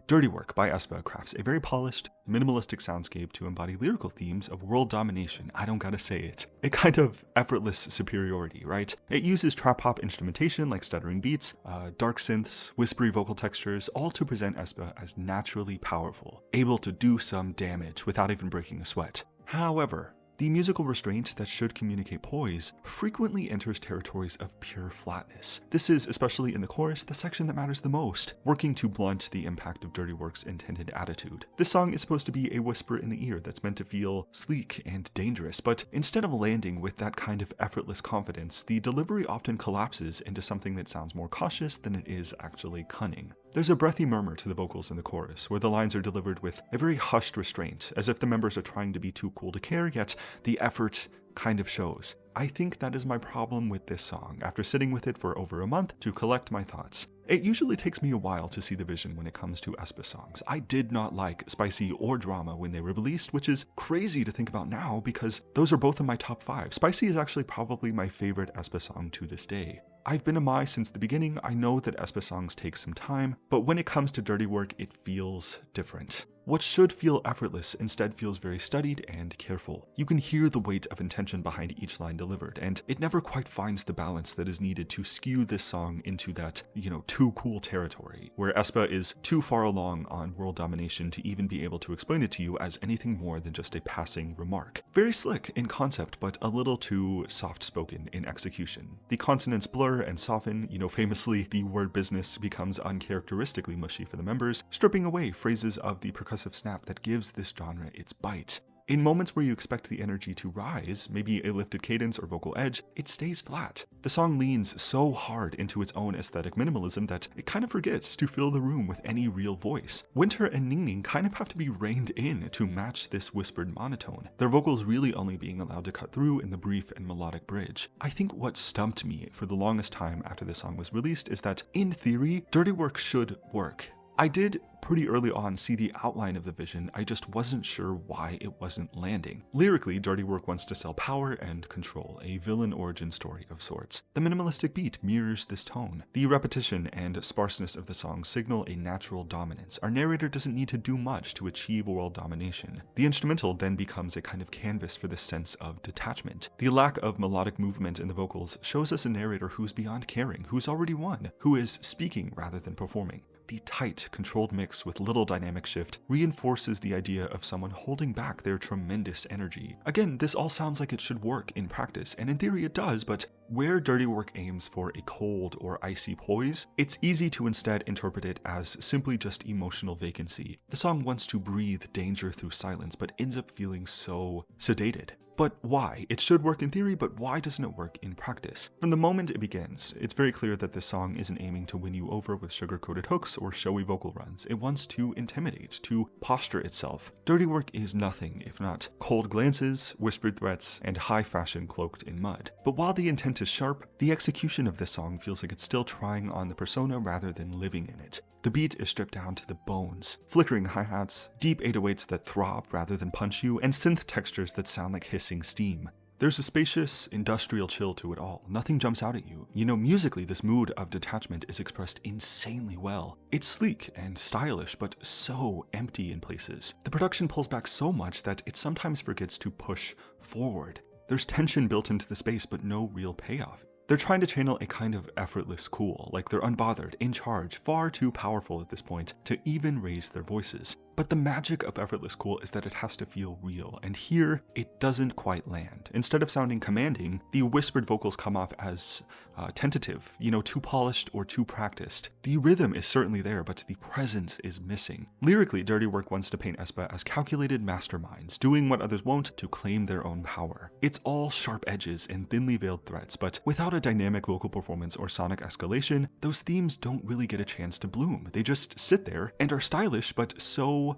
Dirty Work by aespa crafts a very polished, minimalistic soundscape to embody lyrical themes of world domination. I don't gotta say it. A kind of effortless superiority, right? It uses trap hop instrumentation like stuttering beats, dark synths, whispery vocal textures, all to present aespa as naturally powerful, able to do some damage without even breaking a sweat. However, the musical restraint that should communicate poise frequently enters territories of pure flatness. This is, especially in the chorus, the section that matters the most, working to blunt the impact of Dirty Work's intended attitude. This song is supposed to be a whisper in the ear that's meant to feel sleek and dangerous, but instead of landing with that kind of effortless confidence, the delivery often collapses into something that sounds more cautious than it is actually cunning. There's a breathy murmur to the vocals in the chorus, where the lines are delivered with a very hushed restraint, as if the members are trying to be too cool to care, yet the effort kind of shows. I think that is my problem with this song, after sitting with it for over a month to collect my thoughts. It usually takes me a while to see the vision when it comes to aespa songs. I did not like Spicy or Drama when they were released, which is crazy to think about now because those are both in my top 5. Spicy is actually probably my favorite aespa song to this day. I've been a Mai since the beginning. I know that aespa songs take some time, but when it comes to Dirty Work, it feels different. What should feel effortless instead feels very studied and careful. You can hear the weight of intention behind each line delivered, and it never quite finds the balance that is needed to skew this song into that, too cool territory, where aespa is too far along on world domination to even be able to explain it to you as anything more than just a passing remark. Very slick in concept, but a little too soft-spoken in execution. The consonants blur and soften, famously, the word business becomes uncharacteristically mushy for the members, stripping away phrases of the percussive snap that gives this genre its bite. In moments where you expect the energy to rise, maybe a lifted cadence or vocal edge, it stays flat. The song leans so hard into its own aesthetic minimalism that it kind of forgets to fill the room with any real voice. Winter and Ningning kind of have to be reined in to match this whispered monotone, their vocals really only being allowed to cut through in the brief and melodic bridge. I think what stumped me for the longest time after the song was released is that, in theory, Dirty Work should work. I did pretty early on see the outline of the vision, I just wasn't sure why it wasn't landing. Lyrically, Dirty Work wants to sell power and control, a villain origin story of sorts. The minimalistic beat mirrors this tone. The repetition and sparseness of the song signal a natural dominance. Our narrator doesn't need to do much to achieve world domination. The instrumental then becomes a kind of canvas for this sense of detachment. The lack of melodic movement in the vocals shows us a narrator who's beyond caring, who's already won, who is speaking rather than performing. The tight, controlled mix with little dynamic shift reinforces the idea of someone holding back their tremendous energy. Again, this all sounds like it should work in practice, and in theory it does, but where Dirty Work aims for a cold or icy poise, it's easy to instead interpret it as simply just emotional vacancy. The song wants to breathe danger through silence, but ends up feeling so sedated. But why? It should work in theory, but why doesn't it work in practice? From the moment it begins, it's very clear that this song isn't aiming to win you over with sugar-coated hooks or showy vocal runs. It wants to intimidate, to posture itself. Dirty Work is nothing if not cold glances, whispered threats, and high fashion cloaked in mud. But while the intent is sharp, the execution of this song feels like it's still trying on the persona rather than living in it. The beat is stripped down to the bones, flickering hi-hats, deep 808s that throb rather than punch you, and synth textures that sound like hissing steam. There's a spacious, industrial chill to it all. Nothing jumps out at you. Musically, this mood of detachment is expressed insanely well. It's sleek and stylish, but so empty in places. The production pulls back so much that it sometimes forgets to push forward. There's tension built into the space, but no real payoff. They're trying to channel a kind of effortless cool, like they're unbothered, in charge, far too powerful at this point to even raise their voices. But the magic of effortless cool is that it has to feel real, and here it doesn't quite land. Instead of sounding commanding, the whispered vocals come off as tentative, too polished or too practiced. The rhythm is certainly there, but the presence is missing. Lyrically, Dirty Work wants to paint aespa as calculated masterminds, doing what others won't to claim their own power. It's all sharp edges and thinly veiled threats, but without a dynamic vocal performance or sonic escalation, those themes don't really get a chance to bloom. They just sit there and are stylish, but so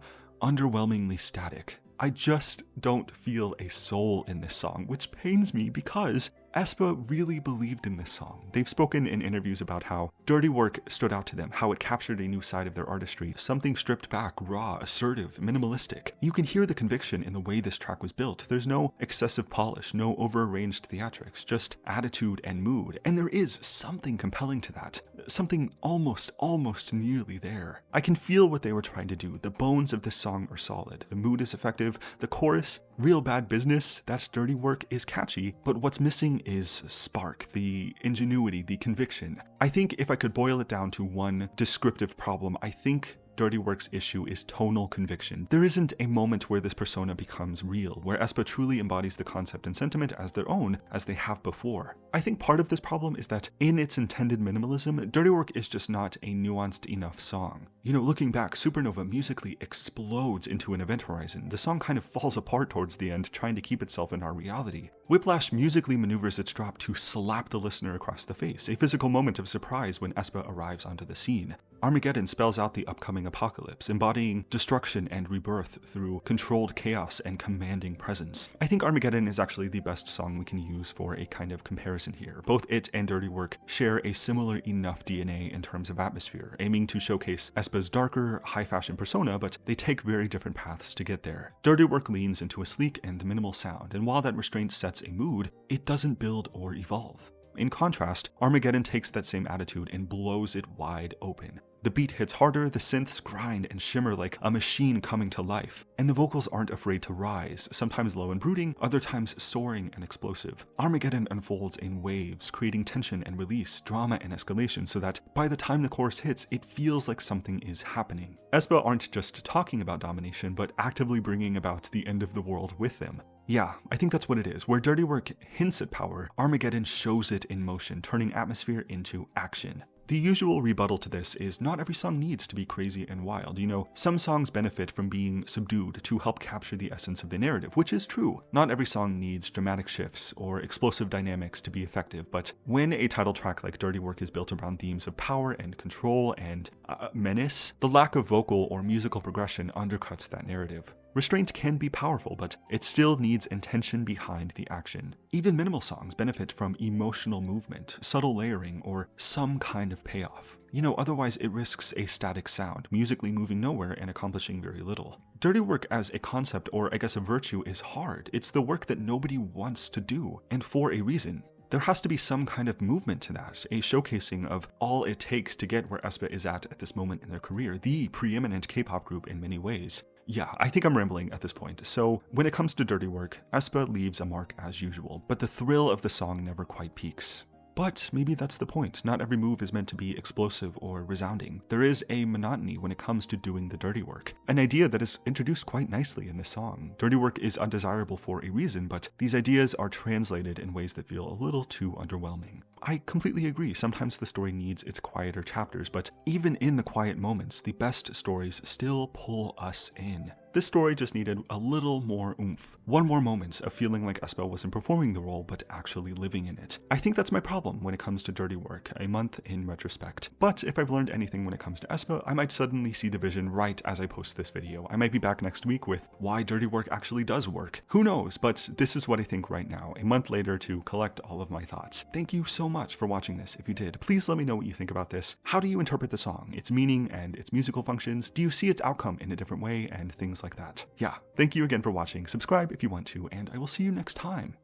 underwhelmingly static. I just don't feel a soul in this song, which pains me because aespa really believed in this song. They've spoken in interviews about how Dirty Work stood out to them, how it captured a new side of their artistry, something stripped back, raw, assertive, minimalistic. You can hear the conviction in the way this track was built. There's no excessive polish, no over-arranged theatrics, just attitude and mood, and there is something compelling to that. Something almost nearly there. I can feel what they were trying to do. The bones of this song are solid. The mood is effective. The chorus, real bad business, that's Dirty Work, is catchy, but what's missing is spark, the ingenuity, the conviction. I think if I could boil it down to one descriptive problem, I think Dirty Work's issue is tonal conviction. There isn't a moment where this persona becomes real, where aespa truly embodies the concept and sentiment as their own, as they have before. I think part of this problem is that in its intended minimalism, Dirty Work is just not a nuanced enough song. You know, looking back, Supernova musically explodes into an event horizon. The song kind of falls apart towards the end, trying to keep itself in our reality. Whiplash musically maneuvers its drop to slap the listener across the face, a physical moment of surprise when aespa arrives onto the scene. Armageddon spells out the upcoming apocalypse, embodying destruction and rebirth through controlled chaos and commanding presence. I think Armageddon is actually the best song we can use for a kind of comparison here. Both it and Dirty Work share a similar enough DNA in terms of atmosphere, aiming to showcase aespa's darker, high-fashion persona, but they take very different paths to get there. Dirty Work leans into a sleek and minimal sound, and while that restraint sets a mood, it doesn't build or evolve. In contrast, Armageddon takes that same attitude and blows it wide open. The beat hits harder, the synths grind and shimmer like a machine coming to life, and the vocals aren't afraid to rise, sometimes low and brooding, other times soaring and explosive. Armageddon unfolds in waves, creating tension and release, drama and escalation, so that by the time the chorus hits, it feels like something is happening. aespa aren't just talking about domination, but actively bringing about the end of the world with them. Yeah, I think that's what it is. Where Dirty Work hints at power, Armageddon shows it in motion, turning atmosphere into action. The usual rebuttal to this is not every song needs to be crazy and wild. You know, some songs benefit from being subdued to help capture the essence of the narrative, which is true. Not every song needs dramatic shifts or explosive dynamics to be effective, but when a title track like Dirty Work is built around themes of power and control and menace, the lack of vocal or musical progression undercuts that narrative. Restraint can be powerful, but it still needs intention behind the action. Even minimal songs benefit from emotional movement, subtle layering, or some kind of payoff. You know, otherwise it risks a static sound, musically moving nowhere and accomplishing very little. Dirty Work as a concept, or I guess a virtue, is hard. It's the work that nobody wants to do, and for a reason. There has to be some kind of movement to that, a showcasing of all it takes to get where aespa is at this moment in their career, the preeminent K-pop group in many ways. Yeah, I think I'm rambling at this point, so when it comes to Dirty Work, aespa leaves a mark as usual, but the thrill of the song never quite peaks. But maybe that's the point. Not every move is meant to be explosive or resounding. There is a monotony when it comes to doing the dirty work, an idea that is introduced quite nicely in this song. Dirty work is undesirable for a reason, but these ideas are translated in ways that feel a little too underwhelming. I completely agree, sometimes the story needs its quieter chapters, but even in the quiet moments, the best stories still pull us in. This story just needed a little more oomph. One more moment of feeling like aespa wasn't performing the role, but actually living in it. I think that's my problem when it comes to dirty work, a month in retrospect. But if I've learned anything when it comes to aespa, I might suddenly see the vision right as I post this video. I might be back next week with why dirty work actually does work. Who knows, but this is what I think right now, a month later to collect all of my thoughts. Thank you so much for watching this. If you did, please let me know what you think about this. How do you interpret the song, its meaning and its musical functions? Do you see its outcome in a different way and things like that? Yeah, thank you again for watching. Subscribe if you want to, and I will see you next time.